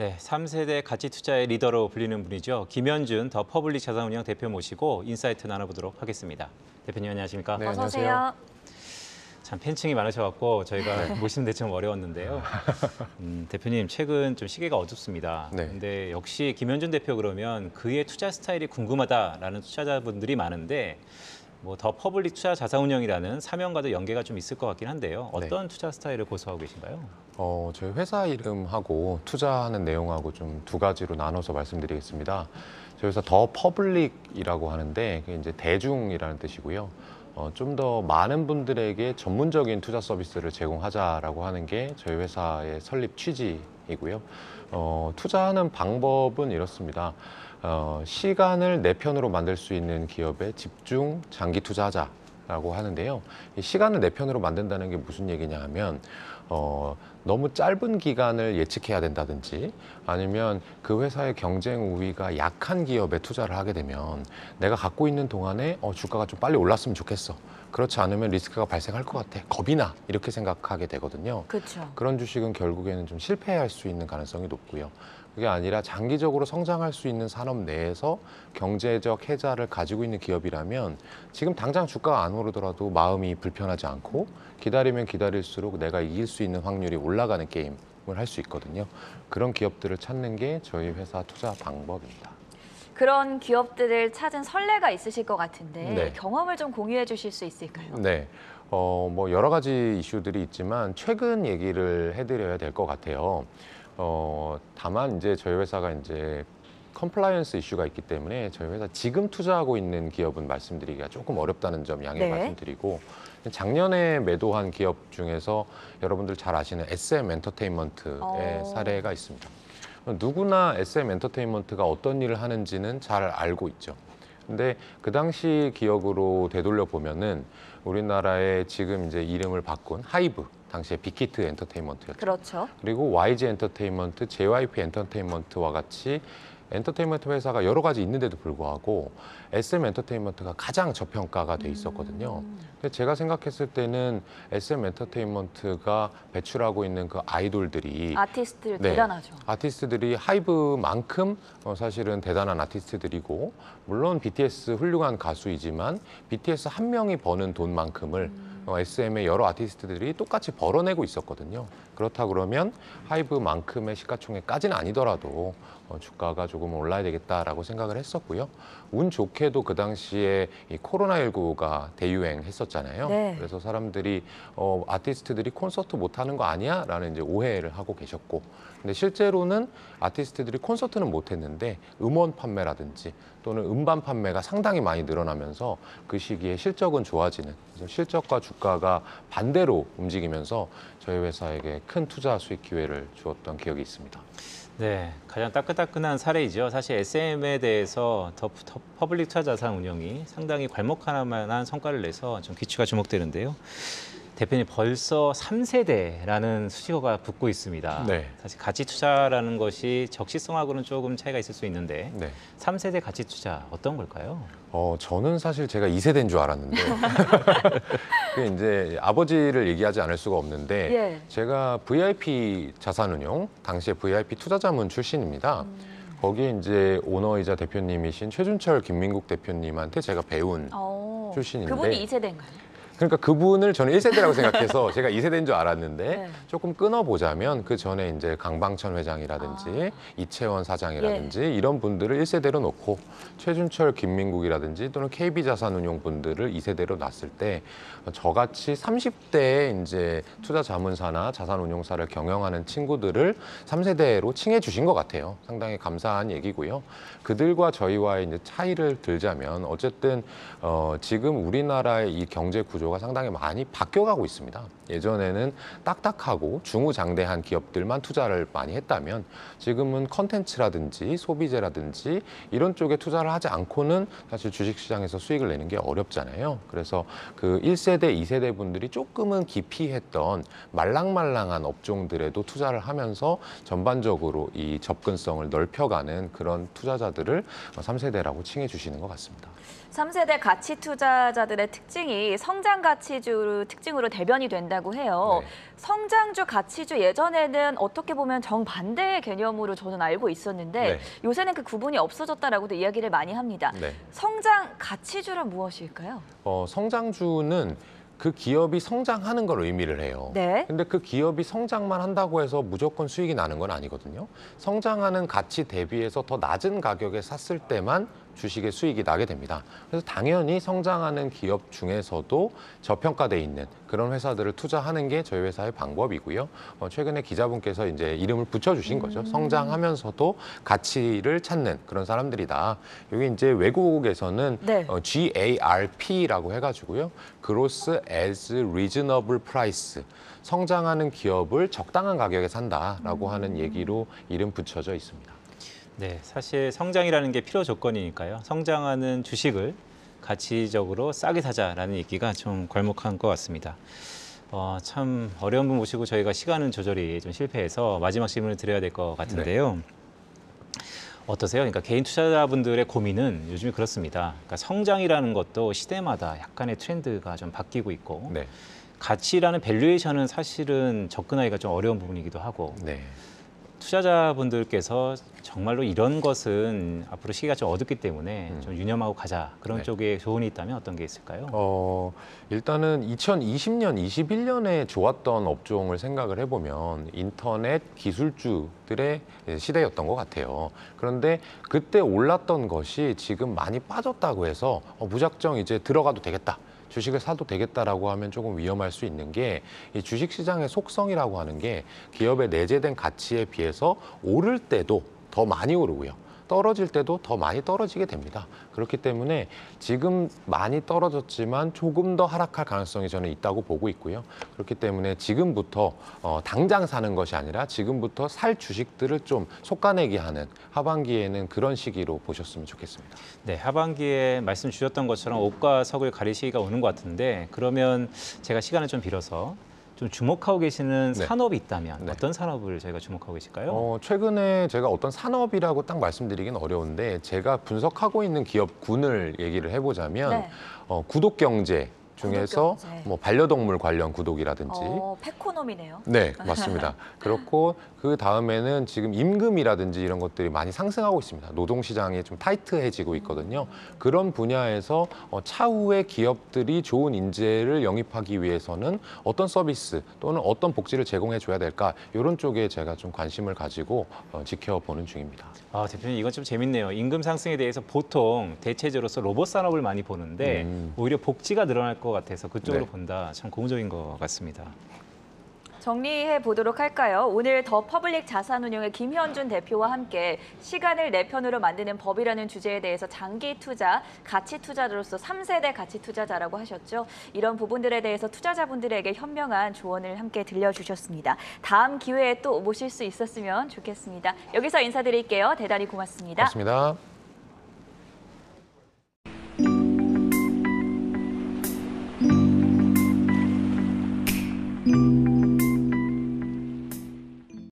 네, 3세대 가치 투자의 리더로 불리는 분이죠. 김현준 더 퍼블릭 자산운용 대표 모시고 인사이트 나눠보도록 하겠습니다. 대표님 안녕하십니까? 네, 어서 안녕하세요. 오세요. 참 팬층이 많으셔갖고 저희가 모시는데 좀 어려웠는데요. 대표님 최근 좀 시기가 어둡습니다. 네. 근데 역시 김현준 대표 그러면 그의 투자 스타일이 궁금하다라는 투자자분들이 많은데 뭐 더 퍼블릭 투자 자산운용이라는 사명과도 연계가 좀 있을 것 같긴 한데요. 어떤 투자 스타일을 고수하고 계신가요? 저희 회사 이름하고 투자하는 내용하고 좀 두 가지로 나눠서 말씀드리겠습니다. 저희 회사 더 퍼블릭이라고 하는데 그게 이제 대중이라는 뜻이고요. 좀 더 많은 분들에게 전문적인 투자 서비스를 제공하자라고 하는 게 저희 회사의 설립 취지이고요. 투자하는 방법은 이렇습니다. 시간을 내 편으로 만들 수 있는 기업에 집중 장기 투자하자라고 하는데요. 이 시간을 내 편으로 만든다는 게 무슨 얘기냐 하면 너무 짧은 기간을 예측해야 된다든지 아니면 그 회사의 경쟁 우위가 약한 기업에 투자를 하게 되면 내가 갖고 있는 동안에 주가가 좀 빨리 올랐으면 좋겠어. 그렇지 않으면 리스크가 발생할 것 같아. 겁이 나. 이렇게 생각하게 되거든요. 그렇죠. 그런 주식은 결국에는 좀 실패할 수 있는 가능성이 높고요. 그게 아니라 장기적으로 성장할 수 있는 산업 내에서 경제적 혜자를 가지고 있는 기업이라면 지금 당장 주가가 안 오르더라도 마음이 불편하지 않고 기다리면 기다릴수록 내가 이길 수 있는 확률이 올라가는 게임을 할 수 있거든요. 그런 기업들을 찾는 게 저희 회사 투자 방법입니다. 그런 기업들을 찾은 선례가 있으실 것 같은데 네. 경험을 좀 공유해 주실 수 있을까요? 네. 뭐 여러 가지 이슈들이 있지만 최근 얘기를 해드려야 될 것 같아요. 다만 이제 저희 회사가 이제 컴플라이언스 이슈가 있기 때문에 저희 회사 지금 투자하고 있는 기업은 말씀드리기가 조금 어렵다는 점 양해 네. 말씀드리고 작년에 매도한 기업 중에서 여러분들 잘 아시는 SM 엔터테인먼트의 사례가 있습니다. 누구나 SM 엔터테인먼트가 어떤 일을 하는지는 잘 알고 있죠. 근데 그 당시 기억으로 되돌려 보면은 우리나라의 지금 이제 이름을 바꾼 하이브, 당시에 빅히트 엔터테인먼트였죠. 그렇죠. 그리고 YG 엔터테인먼트, JYP 엔터테인먼트와 같이 엔터테인먼트 회사가 여러 가지 있는데도 불구하고 SM 엔터테인먼트가 가장 저평가가 돼 있었거든요. 근데 제가 생각했을 때는 SM 엔터테인먼트가 배출하고 있는 그 아이돌들이 아티스트들 네. 대단하죠. 아티스트들이 하이브만큼 사실은 대단한 아티스트들이고 물론 BTS 훌륭한 가수이지만 BTS 한 명이 버는 돈만큼을 SM의 여러 아티스트들이 똑같이 벌어내고 있었거든요. 그렇다 그러면 하이브만큼의 시가총액까지는 아니더라도 주가가 조금 올라야 되겠다라고 생각을 했었고요. 운 좋게도 그 당시에 이 코로나19가 대유행했었잖아요. 네. 그래서 사람들이 아티스트들이 콘서트 못 하는 거 아니야? 라는 이제 오해를 하고 계셨고 근데 실제로는 아티스트들이 콘서트는 못 했는데 음원 판매라든지 또는 음반 판매가 상당히 많이 늘어나면서 그 시기에 실적은 좋아지는 그래서 실적과 주가가 반대로 움직이면서 저희 회사에게 큰 투자 수익 기회를 주었던 기억이 있습니다. 네, 가장 따끈따끈한 사례이죠. 사실 SM에 대해서 더 퍼블릭 투자 자산 운용이 상당히 괄목할 만한 성과를 내서 좀 귀추가 주목되는데요. 대표님 벌써 3세대라는 수식어가 붙고 있습니다. 네. 사실 가치 투자라는 것이 적시성하고는 조금 차이가 있을 수 있는데 네. 3세대 가치 투자 어떤 걸까요? 저는 사실 제가 2세대인 줄 알았는데 그게 이제 아버지를 얘기하지 않을 수가 없는데 예. 제가 VIP 자산운용, 당시에 VIP 투자자문 출신입니다. 거기에 이제 오너이자 대표님이신 최준철 김민국 대표님한테 제가 배운 출신인데 그분이 2세대인가요? 그러니까 그분을 저는 1세대라고 생각해서 제가 2세대인 줄 알았는데 네. 조금 끊어보자면 그 전에 이제 강방천 회장이라든지 이채원 사장이라든지 이런 분들을 1세대로 놓고 최준철 김민국이라든지 또는 KB자산운용 분들을 2세대로 놨을 때 저같이 30대에 이제 투자 자문사나 자산운용사를 경영하는 친구들을 3세대로 칭해 주신 것 같아요. 상당히 감사한 얘기고요. 그들과 저희와의 이제 차이를 들자면 어쨌든 지금 우리나라의 이 경제 구조가 상당히 많이 바뀌어가고 있습니다. 예전에는 딱딱하고 중우장대한 기업들만 투자를 많이 했다면 지금은 컨텐츠라든지 소비재라든지 이런 쪽에 투자를 하지 않고는 사실 주식시장에서 수익을 내는 게 어렵잖아요. 그래서 그 1세대, 2세대 분들이 조금은 기피했던 말랑말랑한 업종들에도 투자를 하면서 전반적으로 이 접근성을 넓혀가는 그런 투자자들을 3세대라고 칭해 주시는 것 같습니다. 삼세대 가치 투자자들의 특징이 성장 가치주 특징으로 대변이 된다고 해요. 네. 성장주 가치주 예전에는 어떻게 보면 정반대의 개념으로 저는 알고 있었는데 네. 요새는 그 구분이 없어졌다라고도 이야기를 많이 합니다. 네. 성장 가치주는 무엇일까요? 성장주는 그 기업이 성장하는 걸 의미를 해요. 네. 근데 그 기업이 성장만 한다고 해서 무조건 수익이 나는 건 아니거든요. 성장하는 가치 대비해서 더 낮은 가격에 샀을 때만 주식의 수익이 나게 됩니다. 그래서 당연히 성장하는 기업 중에서도 저평가돼 있는 그런 회사들을 투자하는 게 저희 회사의 방법이고요. 최근에 기자분께서 이제 이름을 붙여주신 거죠. 성장하면서도 가치를 찾는 그런 사람들이다. 여기 이제 외국에서는 네. GARP라고 해가지고요. Growth as Reasonable Price. 성장하는 기업을 적당한 가격에 산다라고 하는 얘기로 이름 붙여져 있습니다. 네, 사실 성장이라는 게 필요 조건이니까요. 성장하는 주식을 가치적으로 싸게 사자라는 얘기가 좀 괄목한 것 같습니다. 참 어려운 분 모시고 저희가 시간은 조절이 좀 실패해서 마지막 질문을 드려야 될 것 같은데요. 어떠세요? 그러니까 개인 투자자분들의 고민은 요즘에 그렇습니다. 그러니까 성장이라는 것도 시대마다 약간의 트렌드가 좀 바뀌고 있고 네. 가치라는 밸류에이션은 사실은 접근하기가 좀 어려운 부분이기도 하고 네. 투자자분들께서 정말로 이런 것은 앞으로 시기가 좀 어둡기 때문에 좀 유념하고 가자 그런 네. 쪽에 조언이 있다면 어떤 게 있을까요? 일단은 2020년, 21년에 좋았던 업종을 생각을 해보면 인터넷 기술주들의 시대였던 것 같아요. 그런데 그때 올랐던 것이 지금 많이 빠졌다고 해서 무작정 이제 들어가도 되겠다. 주식을 사도 되겠다라고 하면 조금 위험할 수 있는 게 이 주식시장의 속성이라고 하는 게 기업의 내재된 가치에 비해서 오를 때도 더 많이 오르고요. 떨어질 때도 더 많이 떨어지게 됩니다. 그렇기 때문에 지금 많이 떨어졌지만 조금 더 하락할 가능성이 저는 있다고 보고 있고요. 그렇기 때문에 지금부터 당장 사는 것이 아니라 지금부터 살 주식들을 좀 솎아내기 하는 하반기에는 그런 시기로 보셨으면 좋겠습니다. 네, 하반기에 말씀 주셨던 것처럼 옥과 석을 가릴 시기가 오는 것 같은데 그러면 제가 시간을 좀 빌어서 좀 주목하고 계시는 네. 산업이 있다면 네. 어떤 산업을 저희가 주목하고 계실까요? 최근에 제가 어떤 산업이라고 딱 말씀드리긴 어려운데 제가 분석하고 있는 기업군을 얘기를 해보자면 네. 구독 경제 중에서 구독경제. 뭐 반려동물 관련 구독이라든지 페코놈이네요. 네, 맞습니다. 그렇고 그 다음에는 지금 임금이라든지 이런 것들이 많이 상승하고 있습니다. 노동시장이 좀 타이트해지고 있거든요. 그런 분야에서 차후에 기업들이 좋은 인재를 영입하기 위해서는 어떤 서비스 또는 어떤 복지를 제공해 줘야 될까 이런 쪽에 제가 좀 관심을 가지고 지켜보는 중입니다. 대표님 이건 좀 재밌네요. 임금 상승에 대해서 보통 대체제로서 로봇 산업을 많이 보는데 오히려 복지가 늘어날 것 같아서 그쪽으로 네. 본다. 참 고무적인 것 같습니다. 정리해 보도록 할까요? 오늘 더 퍼블릭 자산운용의 김현준 대표와 함께 시간을 내 편으로 만드는 법이라는 주제에 대해서 장기 투자, 가치 투자자로서 3세대 가치 투자자라고 하셨죠. 이런 부분들에 대해서 투자자분들에게 현명한 조언을 함께 들려주셨습니다. 다음 기회에 또 모실 수 있었으면 좋겠습니다. 여기서 인사드릴게요. 대단히 고맙습니다. 고맙습니다.